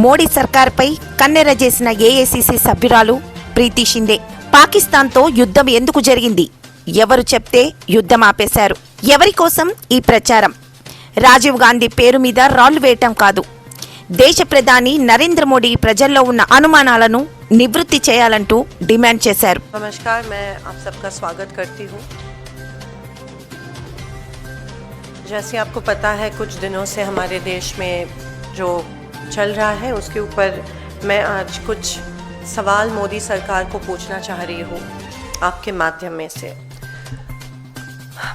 Modi సర్కార్పై కన్నెరజేసిన AICC సభ్యురాలు ప్రీతి షిండే పాకిస్తాన్తో యుద్ధం ఎందుకు జరిగింది, ఎవరు చెప్తే యుద్ధం ఆపేశారు, ఎవరి కోసం ఈ ప్రచారం, రాజీవ్ గాంధీ పేరు మీద రాళ్లు వేయటం కాదు, దేశ ప్రధాని నరేంద్ర మోడీ ప్రజల్లో ఉన్న అనుమానాలను నివృత్తి చేయాలంటూ డిమాండ్ చేశారు. नमस्कार, मैं आप सबका स्वागत करती हूँ। जैसे आपको पता है, कुछ दिनों से हमारे देश में जो चल रहा है उसके ऊपर मैं आज कुछ सवाल मोदी सरकार को पूछना चाह रही हूँ आपके माध्यम में से।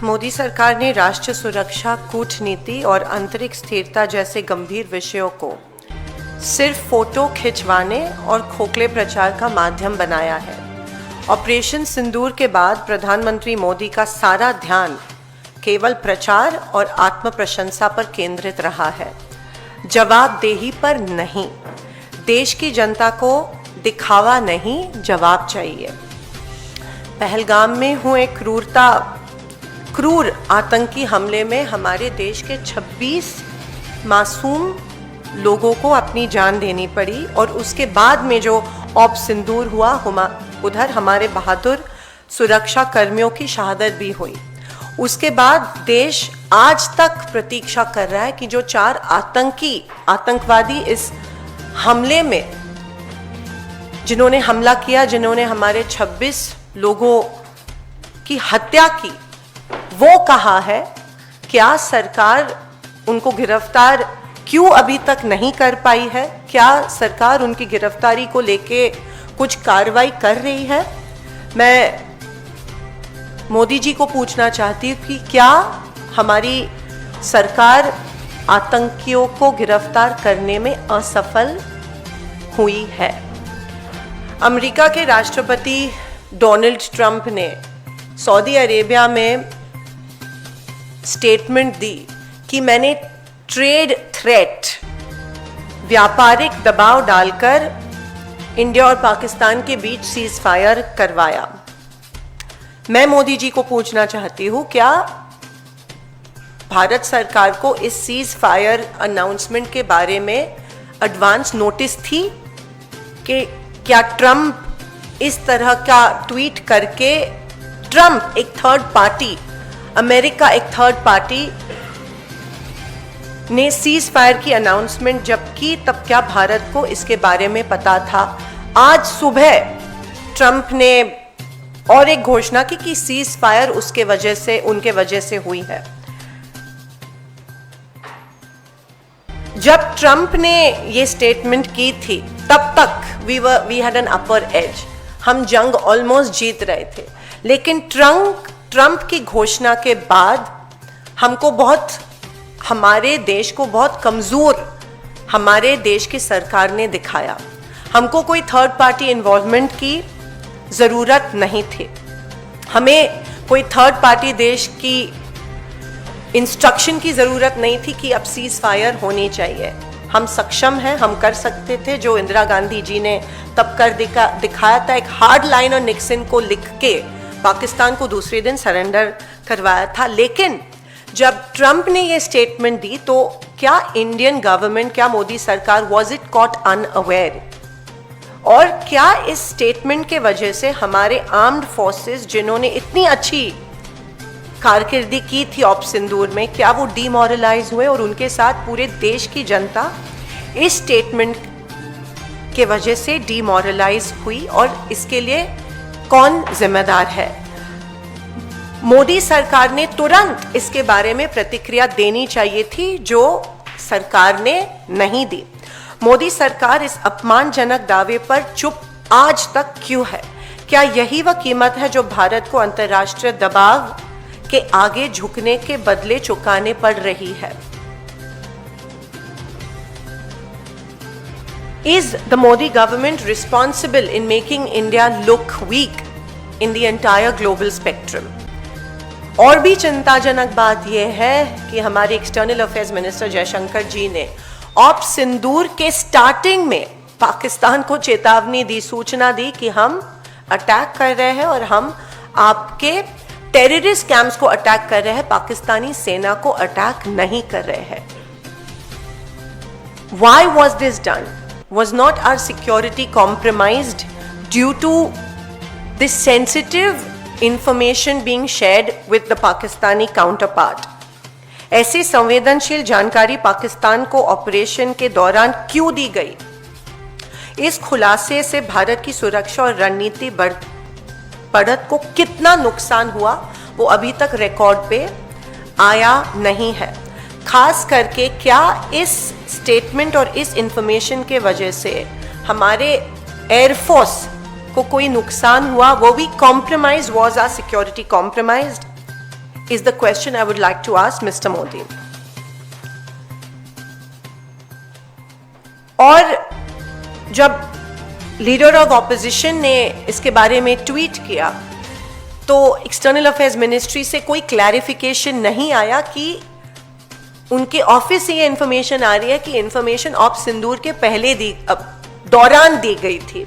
मोदी सरकार ने राष्ट्रीय सुरक्षा, कूटनीति और आंतरिक स्थिरता जैसे गंभीर विषयों को सिर्फ फोटो खिंचवाने और खोखले प्रचार का माध्यम बनाया है। ऑपरेशन सिंदूर के बाद प्रधानमंत्री मोदी का सारा ध्यान केवल प्रचार और आत्म प्रशंसा पर केंद्रित रहा है, जवाबदेही पर नहीं। देश की जनता को दिखावा नहीं, जवाब चाहिए। पहलगाम में हुए क्रूर आतंकी हमले में हमारे देश के 26 मासूम लोगों को अपनी जान देनी पड़ी और उसके बाद में जो ऑप सिंदूर हुआ, उधर हमारे बहादुर सुरक्षा कर्मियों की शहादत भी हुई। उसके बाद देश आज तक प्रतीक्षा कर रहा है कि जो 4 आतंकवादी इस हमले में जिन्होंने हमला किया, जिन्होंने हमारे 26 लोगों की हत्या की, वो कहाँ है? क्या सरकार उनको गिरफ्तार क्यों अभी तक नहीं कर पाई है? क्या सरकार उनकी गिरफ्तारी को लेके कुछ कार्रवाई कर रही है? मैं मोदी जी को पूछना चाहती हूँ कि क्या हमारी सरकार आतंकियों को गिरफ्तार करने में असफल हुई है? अमेरिका के राष्ट्रपति डोनाल्ड ट्रंप ने सऊदी अरेबिया में स्टेटमेंट दी कि मैंने ट्रेड थ्रेट, व्यापारिक दबाव डालकर इंडिया और पाकिस्तान के बीच सीज फायर करवाया। मैं मोदी जी को पूछना चाहती हूँ, क्या भारत सरकार को इस सीज फायर अनाउंसमेंट के बारे में एडवांस नोटिस थी कि क्या ट्रंप इस तरह का ट्वीट करके, ट्रंप एक थर्ड पार्टी, अमेरिका एक थर्ड पार्टी ने सीज फायर की अनाउंसमेंट जब की, तब क्या भारत को इसके बारे में पता था? आज सुबह ट्रंप ने और एक घोषणा की कि सीज फायर उनके वजह से हुई है। जब ट्रंप ने ये स्टेटमेंट की थी, तब तक we had an upper edge, हम जंग ऑलमोस्ट जीत रहे थे। लेकिन ट्रंप की घोषणा के बाद हमारे देश को बहुत कमजोर हमारे देश की सरकार ने दिखाया। हमको कोई थर्ड पार्टी इन्वॉल्वमेंट की ज़रूरत नहीं थी, हमें कोई थर्ड पार्टी देश की इंस्ट्रक्शन की ज़रूरत नहीं थी कि अब सीज फायर होनी चाहिए। हम सक्षम हैं, हम कर सकते थे जो इंदिरा गांधी जी ने तब कर दिखाया था। एक हार्ड लाइन और निक्सन को लिख के पाकिस्तान को दूसरे दिन सरेंडर करवाया था। लेकिन जब ट्रंप ने ये स्टेटमेंट दी, तो क्या इंडियन गवर्नमेंट, क्या मोदी सरकार वॉज इट कॉट अनअवेयर? और क्या इस स्टेटमेंट के वजह से हमारे आर्म्ड फोर्सेस, जिन्होंने इतनी अच्छी कारकिर्दी की थी ऑप सिंदूर में, क्या वो डीमोरलाइज हुए और उनके साथ पूरे देश की जनता इस स्टेटमेंट के वजह से डीमोरलाइज हुई? और इसके लिए कौन जिम्मेदार है? मोदी सरकार ने तुरंत इसके बारे में प्रतिक्रिया देनी चाहिए थी, जो सरकार ने नहीं दी। मोदी सरकार इस अपमानजनक दावे पर चुप आज तक क्यों है? क्या यही वह कीमत है जो भारत को अंतर्राष्ट्रीय दबाव के आगे झुकने के बदले चुकाने पड़ रही है? Is the Modi government responsible in making India look weak in the entire global spectrum? और भी चिंताजनक बात यह है कि हमारे एक्सटर्नल अफेयर्स मिनिस्टर जयशंकर जी ने ऑप सिंदूर के स्टार्टिंग में पाकिस्तान को चेतावनी दी, सूचना दी कि हम अटैक कर रहे हैं और हम आपके टेररिस्ट कैंप्स को अटैक कर रहे हैं, पाकिस्तानी सेना को अटैक नहीं कर रहे हैं। Why was this done? Was not our security compromised due to this sensitive information being shared with the Pakistani counterpart? ऐसी संवेदनशील जानकारी पाकिस्तान को ऑपरेशन के दौरान क्यों दी गई? इस खुलासे से भारत की सुरक्षा और रणनीति बढ़त को कितना नुकसान हुआ वो अभी तक रिकॉर्ड पे आया नहीं है। खास करके क्या इस स्टेटमेंट और इस इंफॉर्मेशन के वजह से हमारे एयरफोर्स को कोई नुकसान हुआ? वो भी compromise? Was our security compromised? Is the question I would like to ask mister Modi. और जब लीडर ऑफ ऑपोजिशन ने इसके बारे में ट्वीट किया तो एक्सटर्नल अफेयर्स मिनिस्ट्री से कोई क्लैरिफिकेशन नहीं आया कि उनके ऑफिस से ये इंफॉर्मेशन आ रही है कि इंफॉर्मेशन ऑप सिंदूर के पहले दौरान दी गई थी,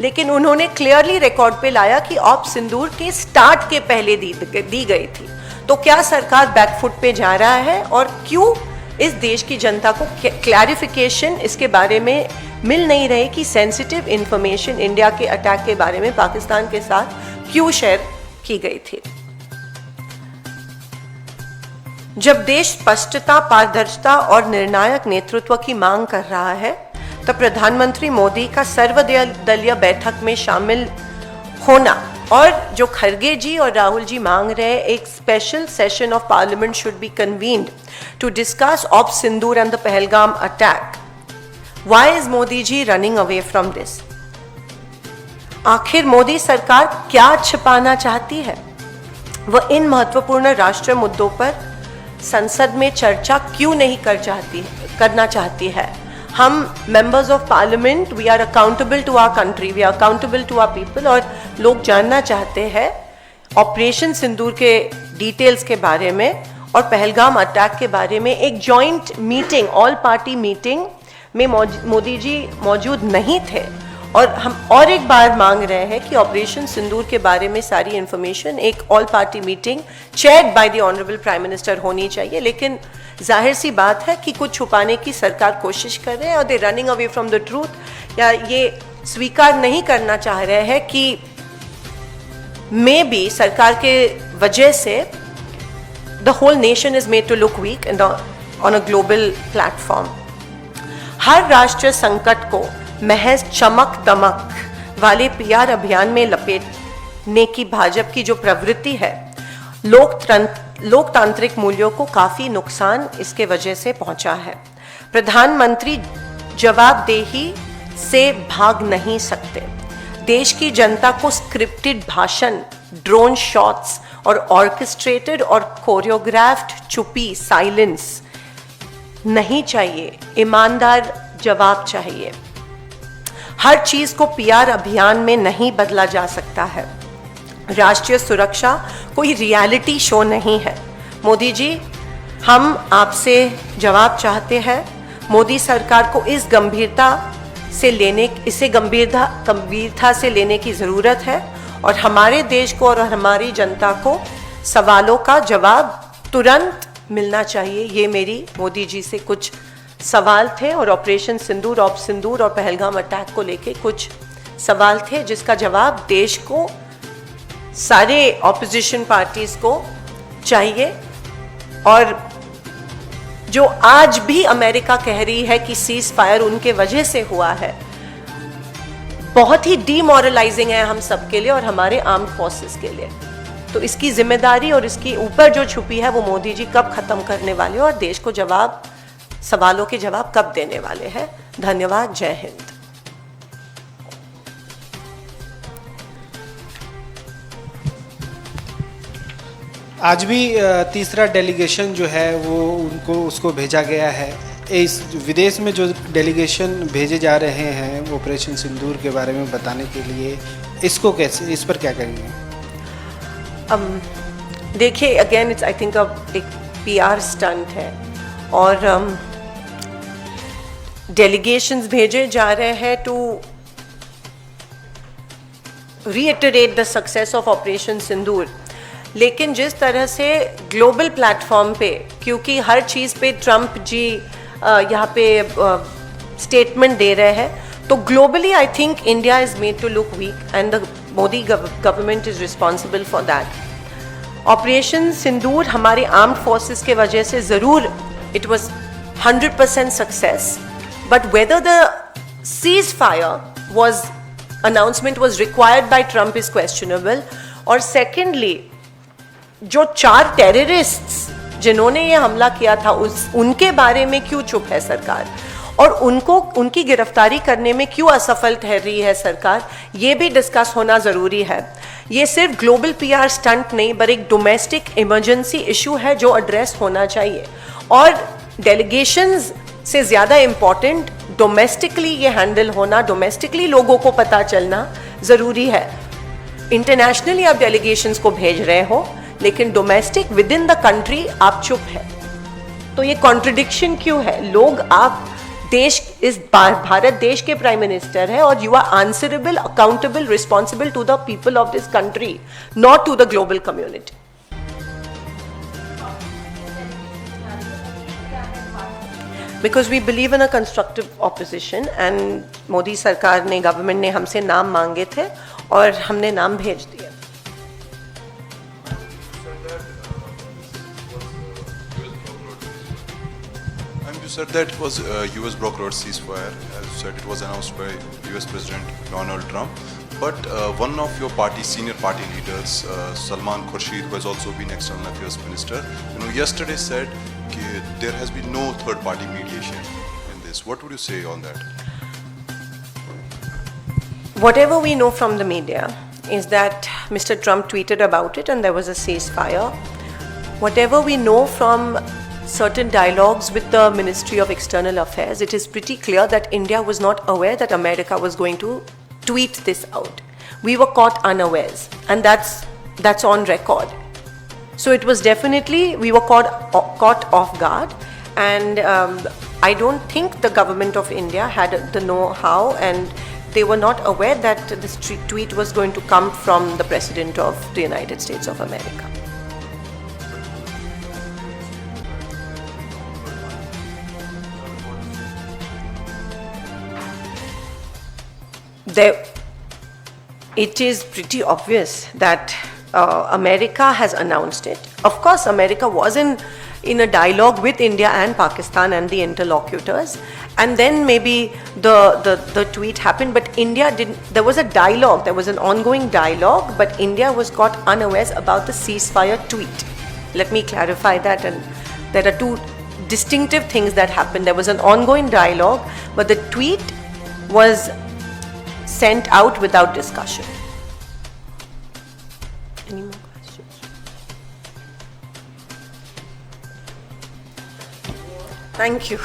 लेकिन उन्होंने क्लियरली रिकॉर्ड पे लाया कि ऑप सिंदूर के स्टार्ट के पहले दी गई थी। तो क्या सरकार बैकफुट पे जा रहा है और क्यों इस देश की जनता को क्लैरिफिकेशन इसके बारे में मिल नहीं रही कि सेंसिटिव इंफॉर्मेशन इंडिया के अटैक के बारे में पाकिस्तान के साथ क्यों शेयर की गई थी? जब देश स्पष्टता, पारदर्शिता और निर्णायक नेतृत्व की मांग कर रहा है तब प्रधानमंत्री मोदी का सर्वदलीय बैठक में शामिल होना और जो खरगे जी और राहुल जी मांग रहे हैं एक special session of parliament should be convened to discuss op Sindoor and the Pahalgam attack. Why is Modi ji running away from this? आखिर मोदी सरकार क्या छिपाना चाहती है? वह इन महत्वपूर्ण राष्ट्रीय मुद्दों पर संसद में चर्चा क्यों नहीं करना चाहती है? हम members of parliament, we are accountable to our country, we are accountable to our people, और लोग जानना चाहते हैं ऑपरेशन सिंदूर के डिटेल्स के बारे में और पहलगाम अटैक के बारे में। एक joint meeting, all party meeting में मोदी जी मौजूद नहीं थे और हम और एक बार मांग रहे हैं कि ऑपरेशन सिंदूर के बारे में सारी इंफॉर्मेशन एक all party meeting chaired by the honourable prime minister होनी चाहिए। लेकिन जाहिर सी बात है कि कुछ छुपाने की सरकार कोशिश कर रहे हैं और दे running away from the truth, या ये स्वीकार नहीं करना चाह रहे हैं कि मे बी सरकार के वजह से the whole nation is made to look weak on a global platform. हर राष्ट्रीय संकट को महज चमक दमक वाले पीआर अभियान में लपेटने की भाजपा की जो प्रवृत्ति है, लोकतांत्रिक मूल्यों को काफी नुकसान इसके वजह से पहुंचा है। प्रधानमंत्री जवाबदेही से भाग नहीं सकते। देश की जनता को स्क्रिप्टेड भाषण, ड्रोन शॉट्स और ऑर्केस्ट्रेटेड और कोरियोग्राफ्ड चुप्पी, साइलेंस नहीं चाहिए। ईमानदार जवाब चाहिए। हर चीज को पीआर अभियान में नहीं बदला जा सकता है। राष्ट्रीय सुरक्षा कोई रियलिटी शो नहीं है। मोदी जी, हम आपसे जवाब चाहते हैं। मोदी सरकार को इसे गंभीरता से लेने की जरूरत है और हमारे देश को और हमारी जनता को सवालों का जवाब तुरंत मिलना चाहिए। ये मेरी मोदी जी से कुछ सवाल थे और ऑपरेशन सिंदूर, ऑप सिंदूर और पहलगाम अटैक को लेके कुछ सवाल थे जिसका जवाब देश को, सारे ऑपोजिशन पार्टीज को चाहिए। और जो आज भी अमेरिका कह रही है कि सीज फायर उनके वजह से हुआ है, बहुत ही डीमोरलाइजिंग है हम सबके लिए और हमारे आर्म्ड फोर्सेस के लिए। तो इसकी जिम्मेदारी और इसकी ऊपर जो छुपी है वो मोदी जी कब खत्म करने वाले और देश को सवालों के जवाब कब देने वाले हैं? धन्यवाद। जय हिंद। आज भी तीसरा डेलीगेशन जो है वो उसको भेजा गया है। इस विदेश में जो डेलीगेशन भेजे जा रहे हैं ऑपरेशन सिंदूर के बारे में बताने के लिए, इसको कैसे, इस पर क्या करेंगे? देखिए, अगेन इट्स आई थिंक एक पीआर स्टंट है और डेलीगेशंस भेजे जा रहे हैं to reiterate the success of operation Sindoor. लेकिन जिस तरह से ग्लोबल प्लेटफॉर्म पे, क्योंकि हर चीज़ पे ट्रंप जी यहाँ पे स्टेटमेंट दे रहे हैं, तो globally I think India is made to look weak and the Modi government is responsible for that. Operation Sindoor हमारे आर्म्ड फोर्सेस के वजह से ज़रूर it was 100% success, but whether the ceasefire was announcement was required by Trump is questionable. और secondly, जो 4 terrorists जिन्होंने ये हमला किया था उनके बारे में क्यों चुप है सरकार, और उनकी गिरफ्तारी करने में क्यों असफल ठहर रही है सरकार, ये भी डिस्कस होना ज़रूरी है. ये सिर्फ ग्लोबल पीआर स्टंट नहीं, पर एक डोमेस्टिक इमरजेंसी इशू है जो एड्रेस होना चाहिए. और डेलीगेशंस से ज़्यादा इम्पॉर्टेंट डोमेस्टिकली ये हैंडल होना, डोमेस्टिकली लोगों को पता चलना ज़रूरी है. इंटरनेशनली आप डेलीगेशंस को भेज रहे हो, लेकिन domestic with in the country आप चुप है. तो ये कॉन्ट्रडिक्शन क्यों है? लोग, आप देश, इस भारत देश के प्राइम मिनिस्टर है और you are answerable, accountable, responsible to the people of this country, not to the global community. Because we believe in a constructive opposition and Modi सरकार ने, गवर्नमेंट ने हमसे नाम मांगे थे और हमने नाम भेज दिए. You said that it was US brokered ceasefire. As you said, it was announced by US President Donald Trump. But one of your senior party leaders, Salman Khurshid, who has also been External Affairs Minister, yesterday said that there has been no third-party mediation in this. What would you say on that? Whatever we know from the media is that Mr. Trump tweeted about it and there was a ceasefire. Whatever we know from certain dialogues with the Ministry of External Affairs, it is pretty clear that India was not aware that America was going to tweet this out. We were caught unawares, and that's on record. So it was definitely, we were caught off guard, and I don't think the government of India had the know-how, and they were not aware that this tweet was going to come from the President of the United States of America. It is pretty obvious that America has announced it. Of course, America was in a dialogue with India and Pakistan and the interlocutors, and then maybe the tweet happened, but India didn't. There was a dialogue, there was an ongoing dialogue, but India was caught unawares about the ceasefire tweet. Let me clarify that, and there are 2 distinctive things that happened. There was an ongoing dialogue, but the tweet was sent out without discussion. Any more questions? Thank you.